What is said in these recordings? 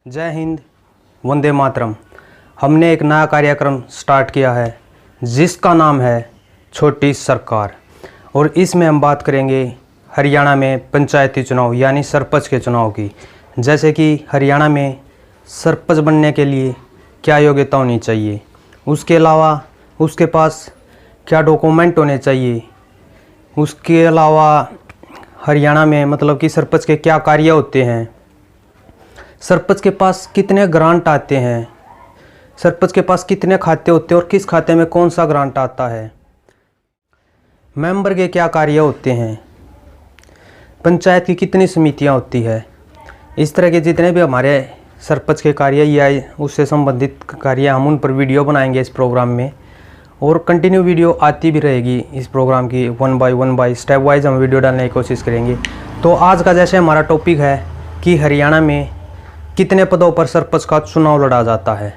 जय हिंद, वंदे मातरम। हमने एक नया कार्यक्रम स्टार्ट किया है जिसका नाम है छोटी सरकार, और इसमें हम बात करेंगे हरियाणा में पंचायती चुनाव यानी सरपंच के चुनाव की। जैसे कि हरियाणा में सरपंच बनने के लिए क्या योग्यता होनी चाहिए, उसके अलावा उसके पास क्या डॉक्यूमेंट होने चाहिए, उसके अलावा हरियाणा में मतलब कि सरपंच के क्या कार्य होते हैं, सरपंच के पास कितने ग्रांट आते हैं, सरपंच के पास कितने खाते होते हैं और किस खाते में कौन सा ग्रांट आता है, मेंबर के क्या कार्य होते हैं, पंचायत की कितनी समितियां होती है। इस तरह के जितने भी हमारे सरपंच के कार्य या उससे संबंधित कार्य हम उन पर वीडियो बनाएंगे इस प्रोग्राम में, और कंटिन्यू वीडियो आती भी रहेगी इस प्रोग्राम की। वन बाय स्टेप वाइज हम वीडियो डालने की कोशिश करेंगे। तो आज का जैसे हमारा टॉपिक है कि हरियाणा में कितने पदों पर सरपंच का चुनाव लड़ा जाता है,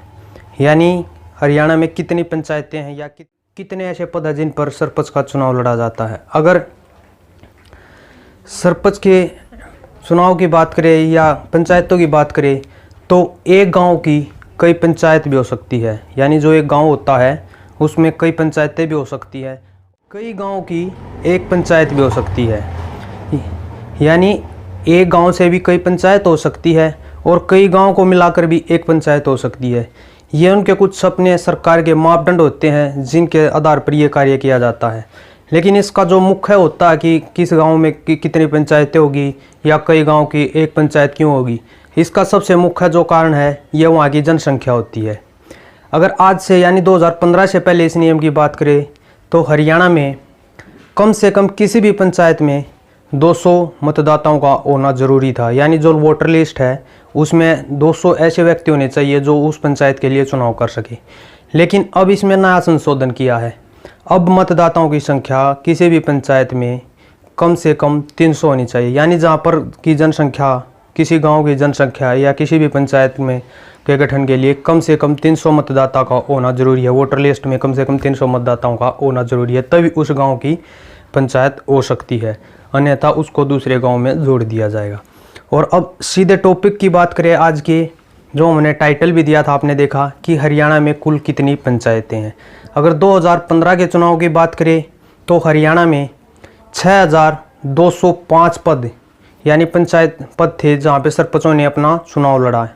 यानी हरियाणा में कितनी पंचायतें हैं या कितने ऐसे पद हैं जिन पर सरपंच का चुनाव लड़ा जाता है। अगर सरपंच के चुनाव की बात करें या पंचायतों की बात करें तो एक गांव की कई पंचायत भी हो सकती है, यानी जो एक गांव होता है उसमें कई पंचायतें भी हो सकती है, कई गांव की एक पंचायत भी हो सकती है, यानी एक गांव से भी कई पंचायत हो सकती है और कई गांव को मिलाकर भी एक पंचायत हो सकती है। ये उनके कुछ सपने सरकार के मापदंड होते हैं जिनके आधार पर यह कार्य किया जाता है। लेकिन इसका जो मुख्य होता है कि किस गांव में कितनी पंचायतें होगी या कई गांव की एक पंचायत क्यों होगी, इसका सबसे मुख्य जो कारण है यह वहाँ की जनसंख्या होती है। अगर आज से यानी 2015 से पहले इस नियम की बात करें तो हरियाणा में कम से कम किसी भी पंचायत में 200 मतदाताओं का होना ज़रूरी था, यानी जो वोटर लिस्ट है उसमें 200 ऐसे व्यक्ति होने चाहिए जो उस पंचायत के लिए चुनाव कर सके। लेकिन अब इसमें नया संशोधन किया है। अब मतदाताओं की संख्या किसी भी पंचायत में कम से कम 300 होनी चाहिए, यानी जहाँ पर की जनसंख्या किसी गांव की जनसंख्या या किसी भी पंचायत में के गठन के लिए कम से कम 300 मतदाता का होना जरूरी है, वोटर लिस्ट में कम से कम 300 मतदाताओं का होना जरूरी है, तभी उस गांव की पंचायत हो सकती है, अन्यथा उसको दूसरे गांव में जोड़ दिया जाएगा। और अब सीधे टॉपिक की बात करें आज के, जो हमने टाइटल भी दिया था, आपने देखा कि हरियाणा में कुल कितनी पंचायतें हैं। अगर 2015 के चुनाव की बात करें तो हरियाणा में 6205 पद यानी पंचायत पद थे जहाँ पे सरपंचों ने अपना चुनाव लड़ा है।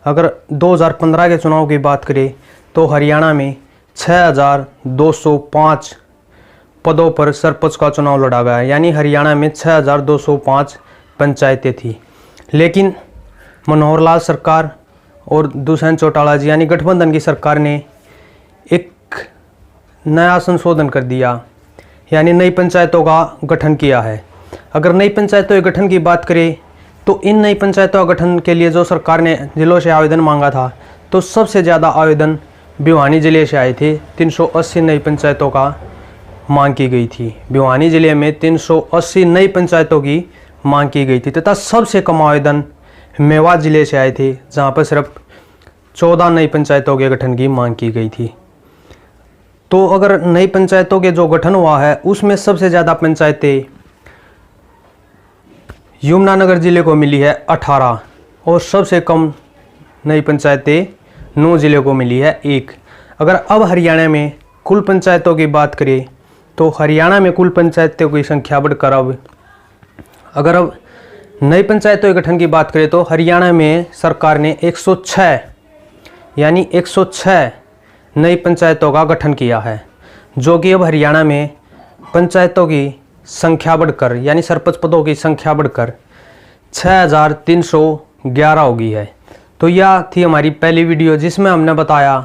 अगर 2015 के चुनाव की बात करें तो हरियाणा में 6205 पदों पर सरपंच का चुनाव लड़ा गया, यानी हरियाणा में 6205 पंचायतें थी। लेकिन मनोहर लाल सरकार और दुष्यंत चौटाला जी यानी गठबंधन की सरकार ने एक नया संशोधन कर दिया, यानी नई पंचायतों का गठन किया है। अगर नई पंचायतों के गठन की बात करें तो इन नई पंचायतों का गठन के लिए जो सरकार ने जिलों से आवेदन मांगा था तो सबसे ज़्यादा आवेदन भिवानी ज़िले से आए थे। 380 नई पंचायतों का मांग की गई थी। भिवानी ज़िले में 380 नई पंचायतों की मांग की गई थी, तथा सबसे कम आवेदन मेवात ज़िले से आए थे जहाँ पर सिर्फ 14 नई पंचायतों के गठन की मांग की गई थी। तो अगर नई पंचायतों के जो गठन हुआ है उसमें सबसे ज़्यादा पंचायतें यमुनानगर ज़िले को मिली है 18, और सबसे कम नई पंचायतें 9 ज़िले को मिली है 1। अगर अब हरियाणा में कुल पंचायतों की बात करें तो हरियाणा में कुल पंचायतों की संख्या बढ़कर अब नई पंचायतों के गठन की बात करें तो हरियाणा में सरकार ने 106 यानी 106 नई पंचायतों का गठन किया है, जो कि अब हरियाणा में पंचायतों की संख्या बढ़कर यानी सरपंच पदों की संख्या बढ़कर 6311 हो गई है। तो यह थी हमारी पहली वीडियो जिसमें हमने बताया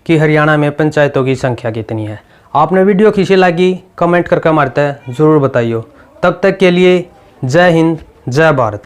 कि हरियाणा में पंचायतों की संख्या कितनी है। आपने वीडियो कैसी लगी कमेंट करके हमारे तक ज़रूर बताइए। तब तक के लिए जय हिंद, जय भारत।